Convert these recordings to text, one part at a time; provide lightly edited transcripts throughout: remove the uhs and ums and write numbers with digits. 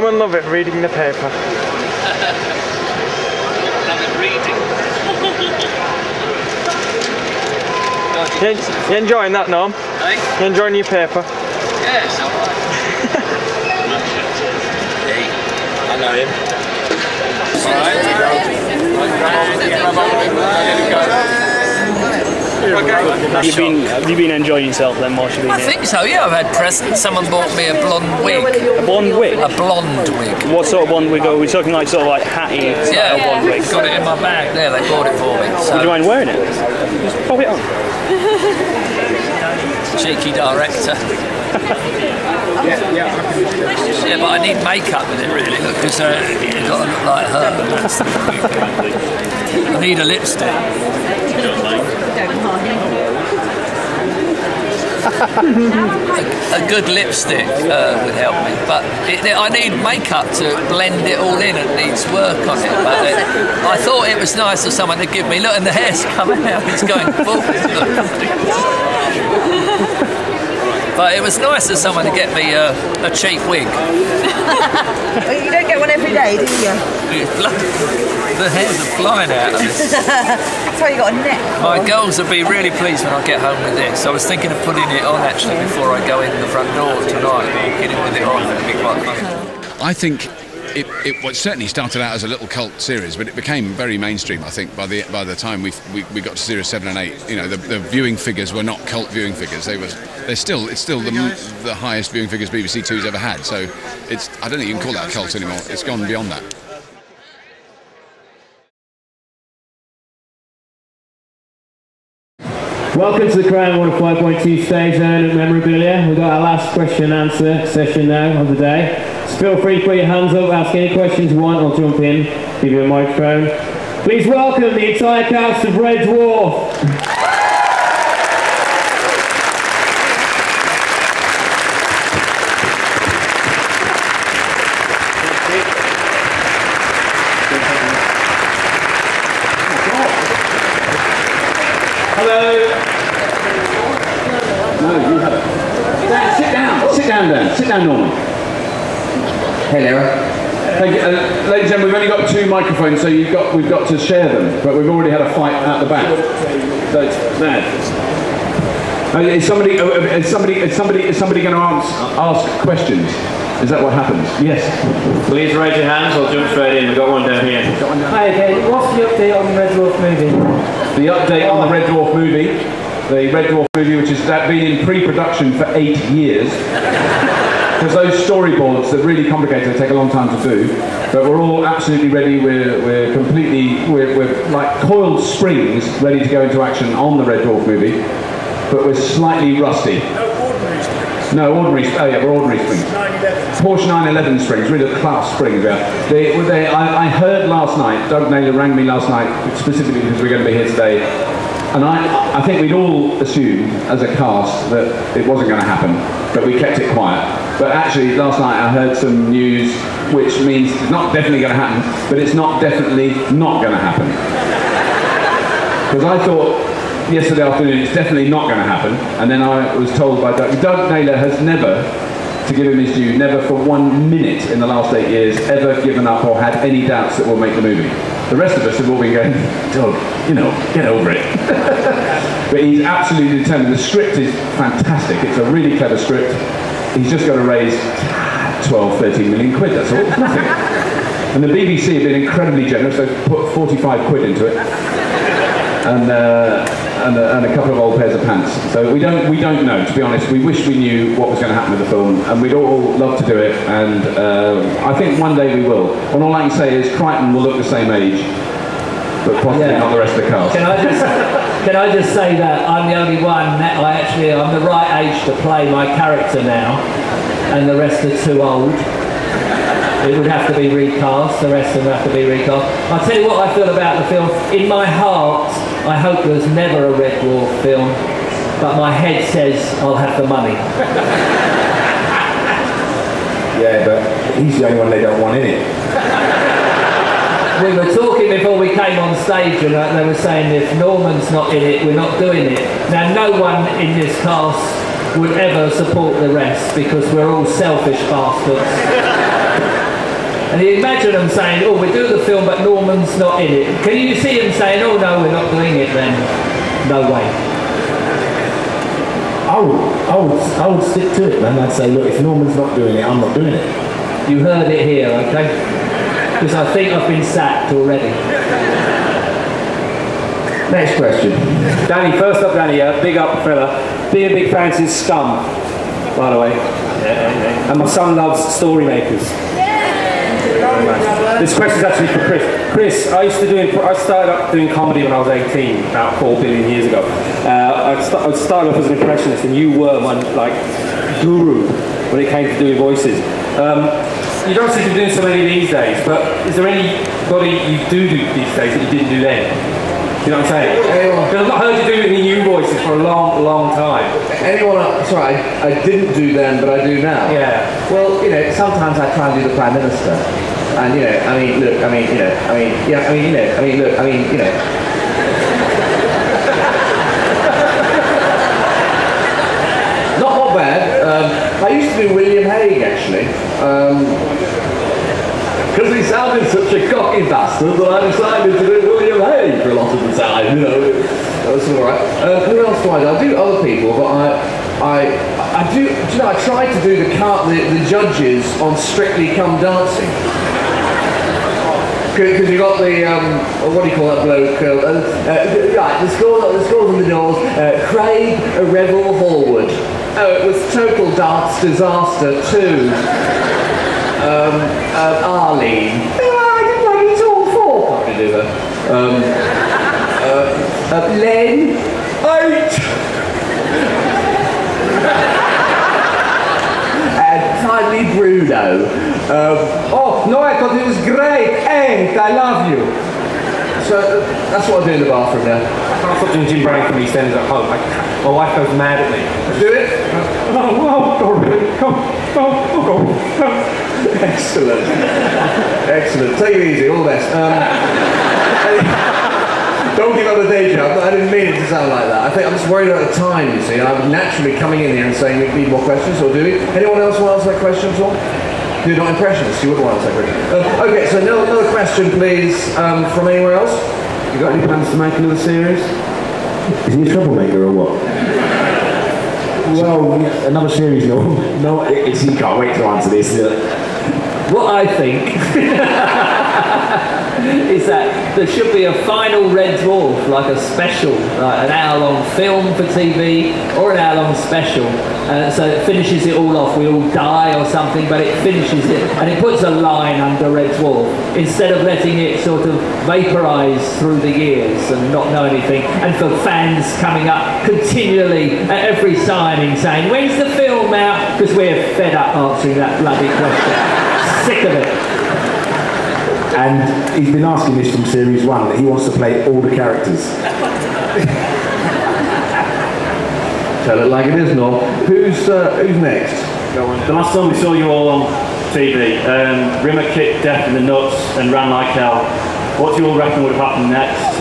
Women love it, reading the paper. Love it reading. You enjoying that, Norm? Hey? You enjoying your paper? Yes, alright. Hey, I know him. Have you been enjoying yourself then whilst you've been I here? think so, yeah. I've had presents. Someone bought me a blonde wig. A blonde wig? A blonde wig. What sort of blonde wig are we talking, like sort of like hatty style blonde wig? Got it in my bag there, they bought it for me. So. Would you mind wearing it? Just pop it on. Cheeky director. Yeah, but I need makeup with it really, because you've got to look like her. I need a lipstick. A good lipstick would help me, but I need makeup to blend it all in. It needs work on it. But I thought it was nice of someone to give me. Look, and the hair's coming out. It's going forward. But it was nice of someone to get me a cheap wig. Well, you don't get one every day, do you? The hairs are flying out of this. That's why you got a neck. My girls will be really pleased when I get home with this. I was thinking of putting it on actually before I go in the front door tonight. Getting with it on, it'd be quite fun. I think it certainly started out as a little cult series, but it became very mainstream. I think by the time we got to series 7 and 8, you know, the viewing figures were not cult viewing figures. It's still the highest viewing figures BBC Two's ever had. So I don't think you can call that a cult anymore. It's gone beyond that. Welcome to the Crown 105.2 stage zone at Memorabilia. We've got our last question and answer session now of the day. So feel free to put your hands up, ask any questions you want, or jump in, give you a microphone. Please welcome the entire cast of Red Dwarf. Sit down, Norman. Hello. Thank you. Ladies and gentlemen, we've only got 2 microphones, so we've got to share them, but we've already had a fight at the back. So it's mad. Is somebody going to ask questions? Is that what happens? Yes. Please raise your hands, I'll jump straight in. We've got one down here. Hi again, what's the update on the Red Dwarf movie? The update on the Red Dwarf movie, which has been in pre-production for 8 years. Because those storyboards that are really complicated, they take a long time to do. But we're all absolutely ready. We're like coiled springs, ready to go into action on the Red Dwarf movie. But we're slightly rusty. No, ordinary. Oh yeah, we're ordinary springs. Porsche 911 springs, really class springs. I heard last night. Doug Naylor rang me last night specifically because we're going to be here today. And I think we'd all assumed as a cast that it wasn't going to happen, but we kept it quiet. But actually, last night I heard some news which means it's not definitely going to happen, but it's not definitely not going to happen. Because I thought yesterday afternoon it's definitely not going to happen, and then I was told by Doug Naylor has never, to give him his due, never for 1 minute in the last 8 years ever given up or had any doubts that we'll make the movie. The rest of us have all been going, Doug, you know, get over it. But he's absolutely determined. The script is fantastic. It's a really clever script. He's just got to raise 12, 13 million quid, that's all. It's nothing. And the BBC have been incredibly generous. They've put 45 quid into it. And a couple of old pairs of pants. So we don't know, to be honest. We wish we knew what was going to happen with the film, and we'd all love to do it, and I think one day we will. And all I can say is Crichton will look the same age, but possibly not the rest of the cast. Can I just say that I'm the only one that I'm the right age to play my character now, and the rest are too old. It would have to be recast, the rest of them have to be recast. I'll tell you what I feel about the film. In my heart, I hope there's never a Red Dwarf film, but my head says I'll have the money. Yeah, but he's the only one they don't want in it. We were talking before we came on stage, and they were saying if Norman's not in it, we're not doing it. Now, no one in this cast would ever support the rest because we're all selfish bastards. And you imagine them saying, oh, we're doing the film, but Norman's not in it. Can you see them saying, oh, no, we're not doing it then? No way. I would stick to it, man. I'd say, look, if Norman's not doing it, I'm not doing it. You heard it here, okay? Because I think I've been sacked already. Next question. Danny, first up, Danny, big up fella. Been a big fan since Scum, by the way. Yeah. And my son loves story makers. This question's actually for Chris. Chris, I started up doing comedy when I was 18, about 4 billion years ago. I started off as an impressionist, and you were my guru when it came to doing voices. You don't seem to be doing so many these days, but is there anybody you do these days that you didn't do then? You know what I'm saying? Because I've not heard you do any new voices for a long, long time. Sorry, I didn't do then, but I do now. Yeah. Well, you know, sometimes I try and do the Prime Minister. And, you know, Not bad. I used to do William Hague, actually. Because he sounded such a cocky bastard that I decided to do William Hague for a lot of the time, you know. That was alright. Who else do I do? I do other people, but I do, you know, I tried to do the judges on Strictly Come Dancing. Because you got the, what do you call that bloke? Right, the scores on the doors. Craig, a Revel Hallwood. Oh, it was total darts disaster too. Arlene. I didn't like it all four. Can't do that. Len. 8. And finally Bruno. Oh no, I thought it was great. 8. I love you. So that's what I do in the bathroom now. I can't stop doing Jim Brown for me standing at home. My wife goes mad at me. Do it? Come. Excellent. Excellent. Take it easy, all the best. Don't give up the day job. I didn't mean it to sound like that. I think I'm just worried about the time, you see. I'm naturally coming in here and saying we need more questions, or do we? Anyone else want to ask that question at all? You're not impressionists, you wouldn't want to ask that question. Okay, so another question, please, from anywhere else? You got any plans to make another series? Is he a troublemaker or what? Well, another series, no, he can't wait to answer this. What I think is that there should be a final Red Dwarf, like a special, like an hour-long film for TV or an hour-long special. So it finishes it all off. We all die or something, but it finishes it, and it puts a line under Red Dwarf instead of letting it sort of vaporise through the years and not know anything. And for fans coming up continually at every signing saying, "When's the film out?" Because we're fed up answering that bloody question. Sick of it. And he's been asking this from series 1, that he wants to play all the characters. Tell it like it is, Norm. Who's next? Go on. The last time we saw you all on TV, Rimmer kicked Death in the nuts and ran like hell. What do you all reckon would have happened next?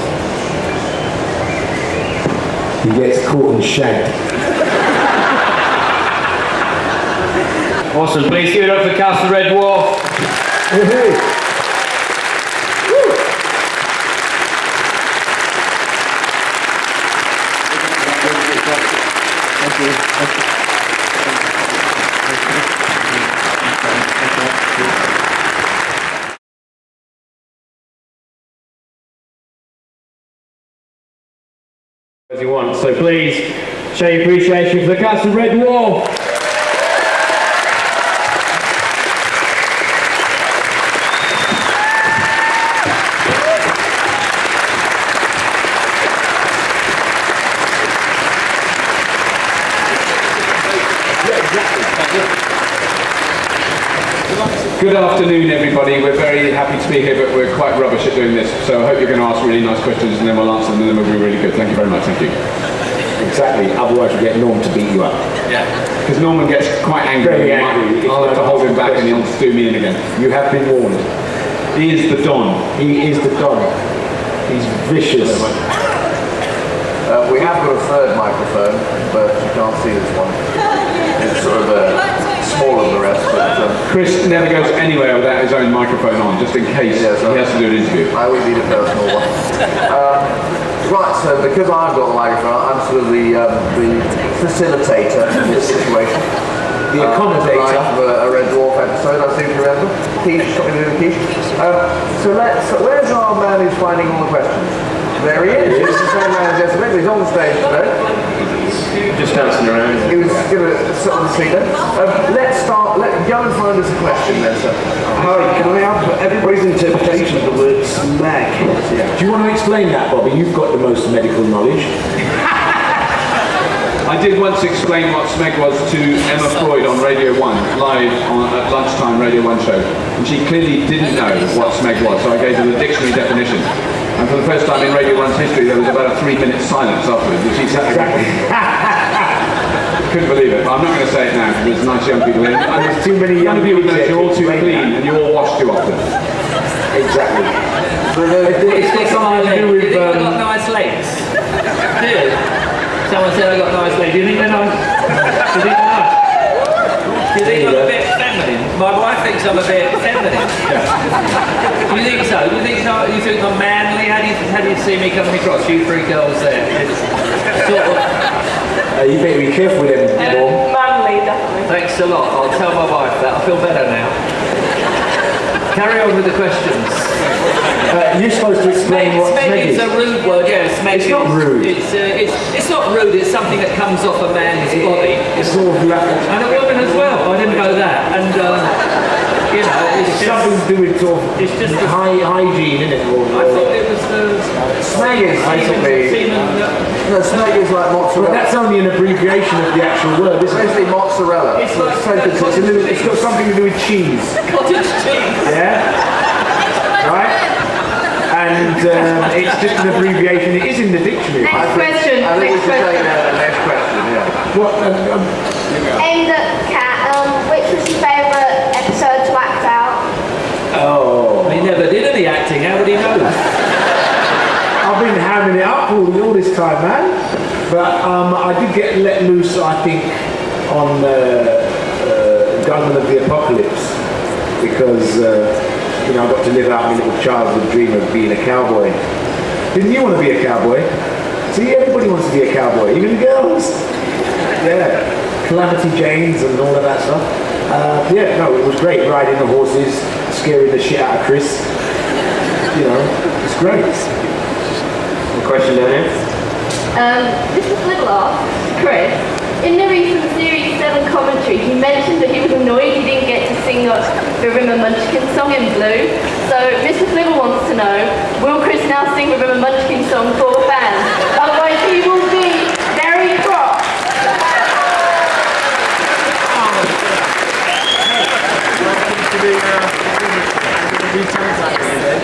He gets caught and shagged. Awesome. Please give it up for the cast of Red Dwarf. As you want. So please show your appreciation for the cast of Red Dwarf. Good afternoon, everybody. We're very happy to be here, but we're quite rubbish at doing this. So I hope you're going to ask really nice questions, and then we'll answer them, and then we'll be really good. Thank you very much. Thank you. Exactly. Otherwise, we get Norm to beat you up. Yeah. Because Norman gets quite angry. Very angry. I'll have to hold him back, and he'll do me in again. You have been warned. He is the Don. He is the Don. He's vicious. We have got a third microphone, but you can't see this one. It's sort of smaller than the rest. But, Chris never goes anywhere without his own microphone on, just in case he has to do an interview. I always need a personal one. Right, so because I've got the microphone, I'm sort of the facilitator in this situation. The accommodator of a Red Dwarf episode, I seem to remember. Quiche, something to do with quiche. So where's our man who's finding all the questions? There he is. It's the same man as yesterday, but he's on the stage today. Just dancing around. He was going to sit on the seat then. Let's start, go and find us a question then, sir. Hi, can I have everybody's interpretation of the word smeg? Yeah. Do you want to explain that, Bobby? You've got the most medical knowledge. I did once explain what smeg was to Emma Freud on Radio 1, live at lunchtime Radio 1 show, and she clearly didn't know what smeg was, so I gave her the dictionary definition. And for the first time in Radio 1's history, there was about a 3-minute silence afterwards, and she sat there. Couldn't believe it, but I'm not going to say it now, because there's nice young people in. And there's too many young people that you're all too clean, and you all wash too often. Exactly. It's got something to do with... You've got nice legs. Dude. Someone said I got nice legs. Do you think they're nice? Do you think they're nice? Do you think I'm a bit feminine? My wife thinks I'm a bit feminine. Do you think so? Do you think so? You think I'm manly? How do you see me coming across? You three girls there. It's sort of... you better be careful with them, Mom. Manly, definitely. Thanks a lot. I'll tell my wife that. I feel better now. Carry on with the questions. You're supposed to explain what smeg is. Smeg is a rude word, yeah. Smeg it's not rude. It's not rude, it's something that comes off a man's body. It's sort of like... And a woman as well. I didn't know that. And, you know, it's just... something to do with sort of it's just hygiene, isn't it? I thought it was smeg is basically... No, smeg is like mozzarella. But that's only an abbreviation of the actual word, isn't it? Basically mozzarella. It's like it's got something to do with cheese. Cottage cheese. Yeah? Right? And it's just an abbreviation. It is in the dictionary. I think we should take the next question, yeah. What? Aimed at Kat, which was your favourite episode to act out? Oh. He never did any acting, how would he know? I've been hamming it up all this time, man. But I did get let loose, I think, on Gunman of the Apocalypse. Because... you know, I got to live out my little childhood dream of being a cowboy. Didn't you want to be a cowboy? See, everybody wants to be a cowboy, even the girls. Yeah, Calamity Janes and all of that stuff. Yeah, no, it was great riding the horses, scaring the shit out of Chris. You know, it's great. A question down here? This is Little asks, Chris, in the recent Series 7 commentary, he mentioned that he was annoyed he didn't get to sing the Rimmer Munchkin song in blue. So, Mr. Flibber wants to know, will Chris now sing the Rimmer Munchkin song for the fans? Otherwise he will be very cross.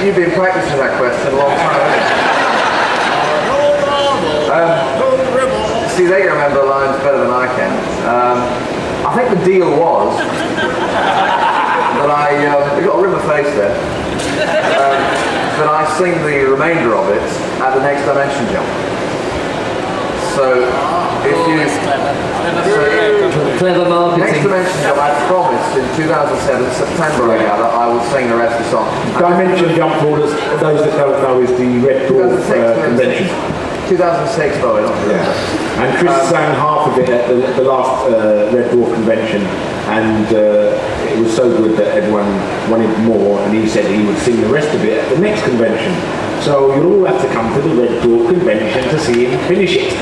You've been practicing that question a long time. See, they can remember lines better than I can. I think the deal was that we got a rim of face there, that I sing the remainder of it at the next dimension jump. So, if you... Clever marketing. Next dimension jump, I promised in 2007, September, that I would sing the rest of the song. Dimension jump, for those that don't know, is the Red Dwarf convention. 2006, though, I don't remember. Yeah. And Chris sang half of it at the last Red Dwarf convention, and it was so good that everyone wanted more, and he said he would sing the rest of it at the next convention. So you'll all have to come to the Red Dwarf convention to see him finish it.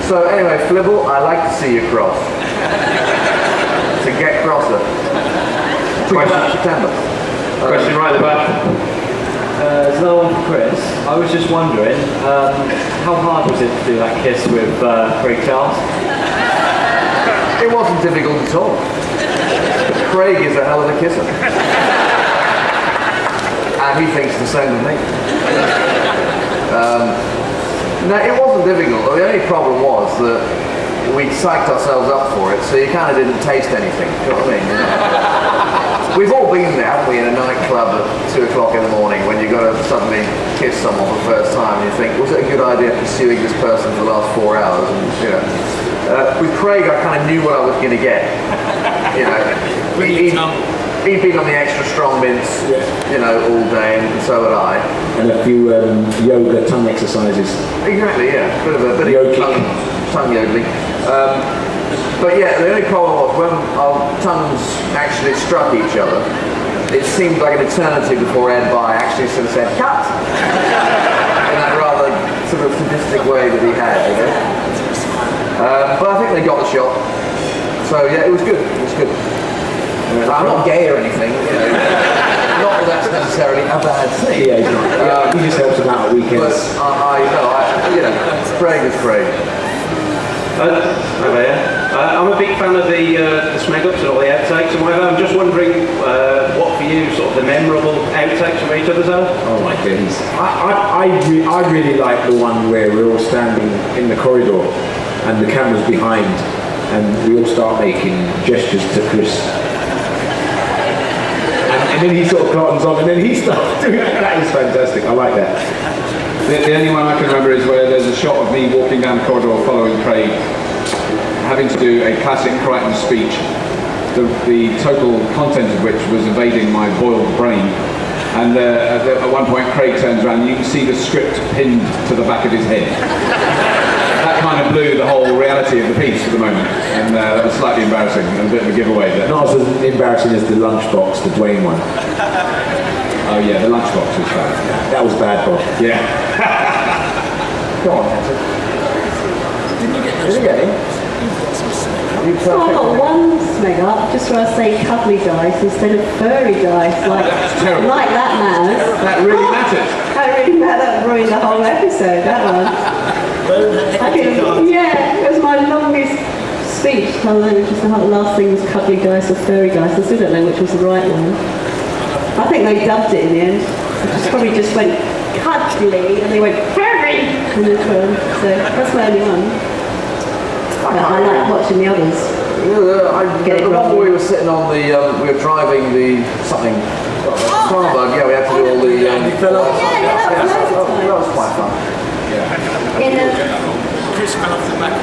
So anyway, Flibble, I like to see you cross. To get crosser. Question September. Question right at the back. There's no one for Chris. I was just wondering, how hard was it to do that kiss with Craig Charles? It wasn't difficult at all. Craig is a hell of a kisser. And he thinks the same as me. No, it wasn't difficult. The only problem was that we psyched ourselves up for it, so you kind of didn't taste anything. You know what I mean? We've all been there, haven't we, in a nightclub at 2 o'clock in the morning when you've got to suddenly kiss someone for the first time and you think, was it a good idea pursuing this person for the last 4 hours? And, you know, with Craig, I kind of knew what I was going to get. you know, he'd been on the extra strong mints, you know, all day, and so would I. And a few yoga tongue exercises. Exactly, yeah. Bit of tongue yodeling. But yeah, the only problem was when our tongues actually struck each other, it seemed like an eternity before Ed By actually sort of said, cut! In that rather sort of sadistic way that he had, you know. But I think they got the shot. So yeah, it was good. It was good. I'm not gay or anything, you know. Not that that's necessarily a bad thing. Yeah, he's not. He just helps them out at weekends. But you know, Craig is Craig. Hi there. I'm a big fan of the smeg-ups and all the outtakes and whatever. I'm just wondering what for you sort of the memorable outtakes from each other's are? Oh my goodness. I really like the one where we're all standing in the corridor and the camera's behind and we all start making gestures to Chris. And then he sort of cottons on and then he starts doing that. That is fantastic. I like that. The only one I can remember is where there's a shot of me walking down the corridor following Craig, having to do a classic Crichton speech, the total content of which was evading my boiled brain. And at one point Craig turns around and you can see the script pinned to the back of his head. That kind of blew the whole reality of the piece for the moment, and that was slightly embarrassing and a bit of a giveaway. Not as embarrassing as the lunchbox, the Dwayne one. Oh yeah, the lunchbox was bad. That was bad, Bob. Yeah. Go on, Nancy. Didn't you get those? Did you get it? So I got one smeg up just where I say cuddly dice instead of furry dice, like that matters. That really matters. That really mattered. That ruined the whole episode, that one. Yeah, it was my longest speech. I learned just the last thing was cuddly dice or furry dice. I still don't know which was the right one. I think they dubbed it in the end. It probably just went cuddly and they went furry in this one. So that's my only one. But I like watching the others. Get it wrong. We were sitting on the, we were driving the something. Starbuck, yeah, we had to do all the. That was quite fun. Chris fell off the back.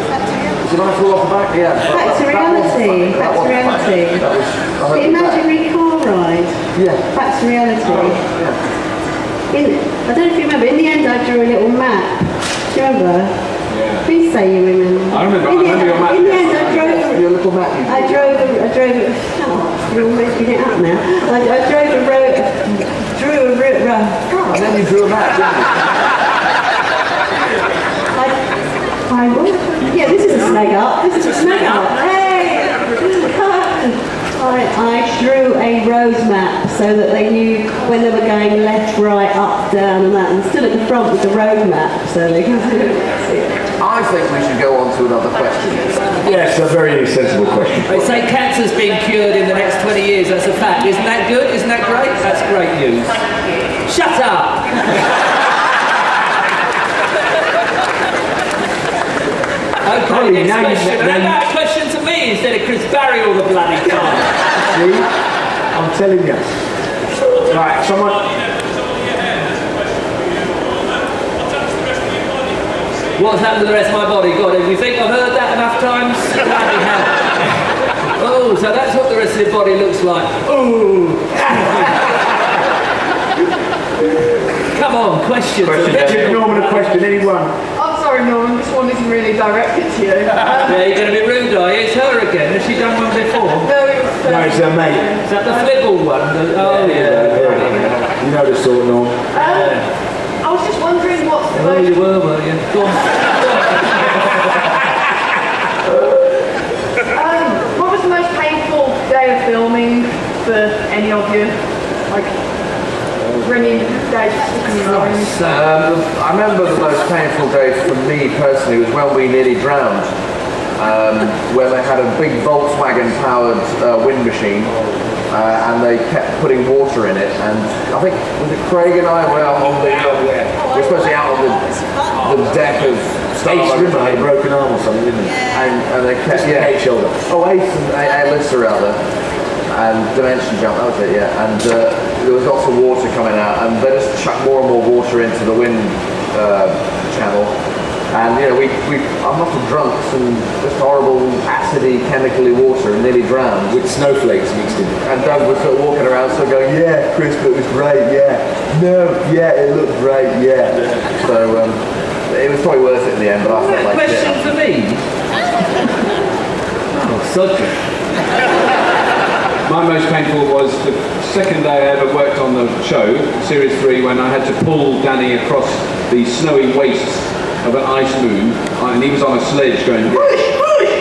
Did I fall off the back? Yeah. Back to reality. Back to reality. The imaginary car ride. Yeah. Back to reality. Yeah. I don't know if you remember. In the end, I drew a little map. Do you remember? Yeah. Please say you remember. I remember your map. In the end, I drove. Your little map. I drove. Oh, you're making it up now. I drove a road. Drew a route. And then you drew a map, didn't you? Yeah, this is a snag up. This is a snag up. Hey! I drew a road map so that they knew when they were going left, right, up, down and that, and stood at the front with the road map so they can see it. I think we should go on to another question. Yes, a very sensible question. They say cancer's being cured in the next 20 years, that's a fact. Isn't that good? Isn't that great? That's great news. Shut up! Okay, next question. That question to me instead of Chris Barry all the bloody time. See? I'm telling you. Right, someone... What's happened to the rest of my body? God, if you think I've heard that enough times, bloody hell. Oh, so that's what the rest of the body looks like. Oh! Come on, questions. Give Norman a question, anyone? I'm sorry, Norman, this one isn't really directed to you. Yeah, you're going to be rude, are you? It's her again. Has she done one before? No, it was... No, it's her mate. Is that the flibble one? Oh, yeah. You know the sort, Norm. I was just wondering what's the most... you were you? Go on. What was the most painful day of filming for any of you? Like, any day stuck in your mind? I remember the most painful day for me personally was when we nearly drowned. Where they had a big Volkswagen-powered wind machine, and they kept putting water in it. And I think was it Craig and I were out on the we're supposed to be out on the deck of Ace Rimmer had a broken arm or something, didn't he? And they kept Ace shoulder. Oh, Ace and Alyssa were out there, and Dimension Jump. That was it, yeah. And there was lots of water coming out, and they just chucked more and more water into the wind channel. And and you know, I'm often drunks and just horrible, acidy, chemically water and nearly drowned. With snowflakes mixed in. And Doug was sort of walking around sort of going, yeah, Chris, it was great, yeah. No, yeah, it looked great, yeah. So it was probably worth it in the end, but I felt like question for me? Oh, subject. My most painful was the second day I ever worked on the show, Series 3, when I had to pull Danny across the snowy wastes of an ice moon, and he was on a sledge going, push, push!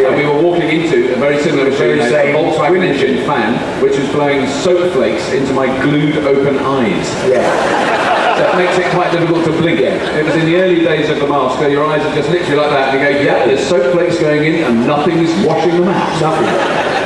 And we were walking into a very similar machine, a Volkswagen engine fan, which was blowing soap flakes into my glued open eyes. Yeah. So it makes it quite difficult to blink. It was in the early days of the mask, where your eyes are just literally like that, and you go, yeah, there's soap flakes going in, and nothing's washing them out. Nothing.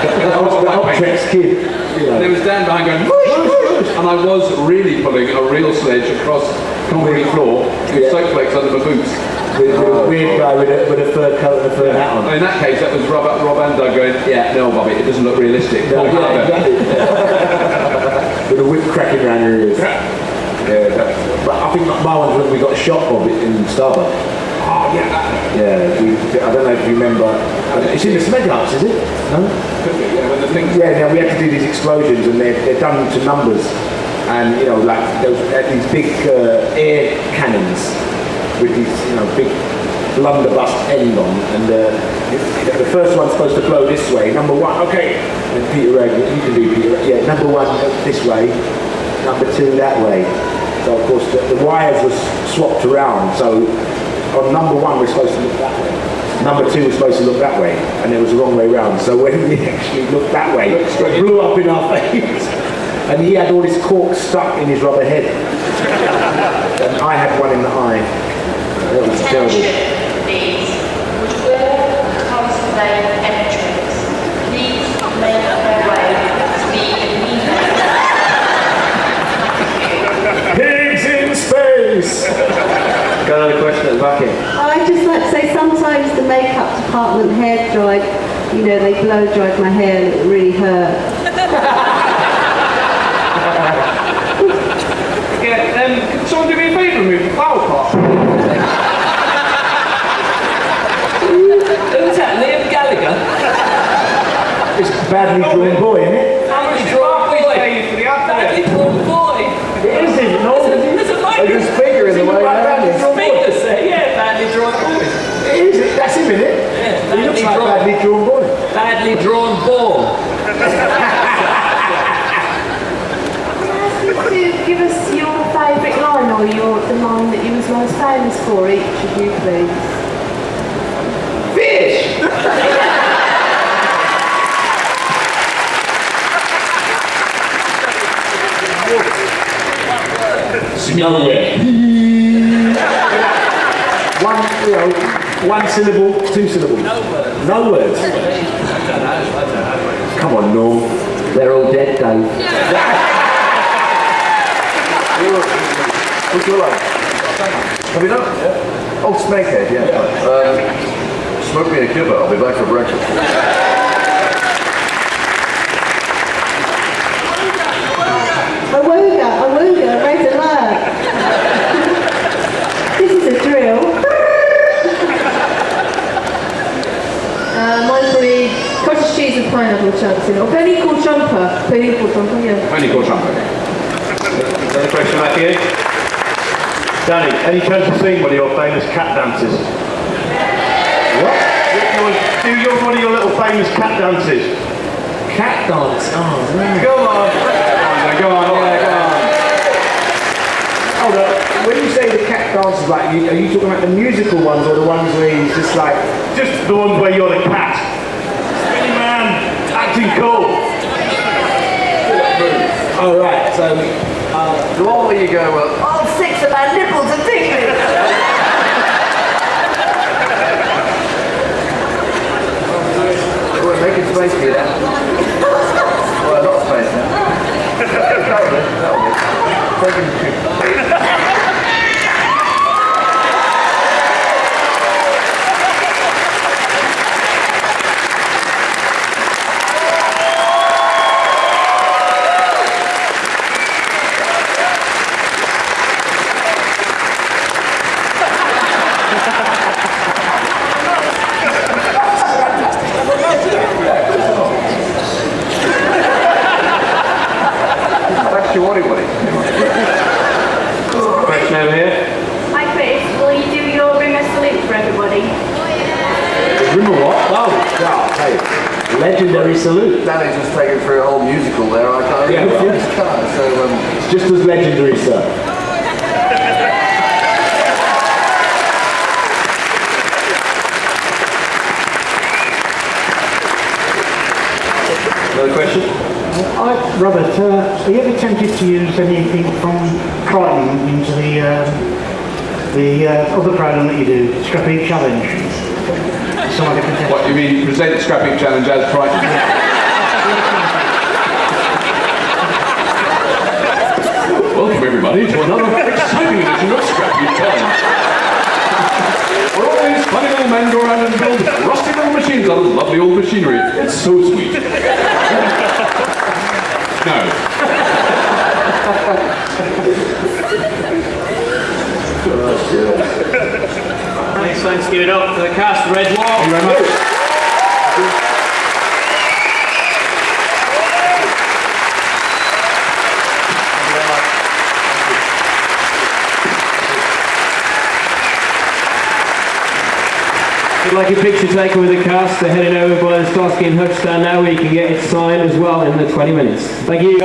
The Optrex kid. You know. There was Dan behind going, whoosh, whoosh, and I was really pulling a real sledge across concrete floor with soap flakes under my boots. With a weird guy with a fur coat and a fur hat on. In that case, that was Rob and Doug going, yeah, no, Bobby, it doesn't look realistic. No, exactly. With a whip cracking around your ears. Yeah, but I think my one's when we got shot of it in Starbucks. Oh, yeah. Yeah, I don't know if you remember. It's in the Smeg Arts, is it? No? Could be, yeah, when the things... Yeah, we had to do these explosions and they're done to numbers. And, you know, like, those these big air cannons with these, you know, big blunderbuss end on. And the first one's supposed to blow this way. Number one, okay. And Peter Regan, you can do Peter Regan. Yeah, number one this way. Number two that way. So, of course, the wires were swapped around. So, on number one, we're supposed to look that way. Number two was supposed to look that way, and it was the wrong way round. So when we actually looked that way, it blew up in our face. And he had all his corks stuck in his rubber head. And I had one in the eye. That was terrible. Please, which will contemplate entrance. Please make their way to the Pigs in space! Got another question at the back here. I'd just like to say sometimes the makeup department hair dried, you know, they blow dried my hair and it really hurt. Can someone do me a favour and move the flower pot? Who's that, Liam Gallagher? It's a badly drawn boy, isn't it? Badly drawn boy. Badly drawn boy. It isn't, no. There's a microphone. There's a speaker in the way. Speakers there, yeah, badly drawn boy. It is, that's him, isn't it? Yeah, he looks like a badly drawn boy. Badly drawn ball. To give us your favourite line or the line that you was most famous for, each of you, please. Fish! Nowhere. One syllable, two syllables. No words. Come on, Norm. They're all dead, Dave. What's your line? Have you done? Yeah. Oh, Snakehead, yeah. Smoke me a kibber, I'll be back for breakfast. Awooga, raise alert. This is a drill. Mine's probably cottage cheese with pineapple chunks in it. Or penny called jumper. Penny called jumper, yeah. Penny called jumper. Another question back here. Danny, any chance of seeing one of your famous cat dances? What? Do one of your little famous cat dances. Cat dance? Oh, man. Go on, yeah, go on. Hold up. When you say the cat dances, like, are you talking about the musical ones or the ones where he's just like... Just the ones where you're the cat. Spinny man, acting cool. Oh, right, so... the one where you go, all six of my nipples are tingling. We're making space for you now. Well, a lot of space now. That'll be. legendary salute. Danny's just taken through a whole musical there. I can't remember his car, so it's just as legendary, sir. Another question? Robert, are you ever tempted to use anything from Crichton into the other program that you do, Scrappy Challenge? What, you mean present Scrappy Challenge as Crichton? Welcome everybody to another exciting edition of Scrappy Challenge. Where all these funny little men go around and build rusty little machines out of lovely old machinery. It's so sweet. No. Thanks, give it up for the cast, Red Dwarf. Thank you very much. If you'd like a picture taken with the cast, they're heading over by the Starsky and Hutch stand now, where you can get it signed as well in the 20 minutes. Thank you.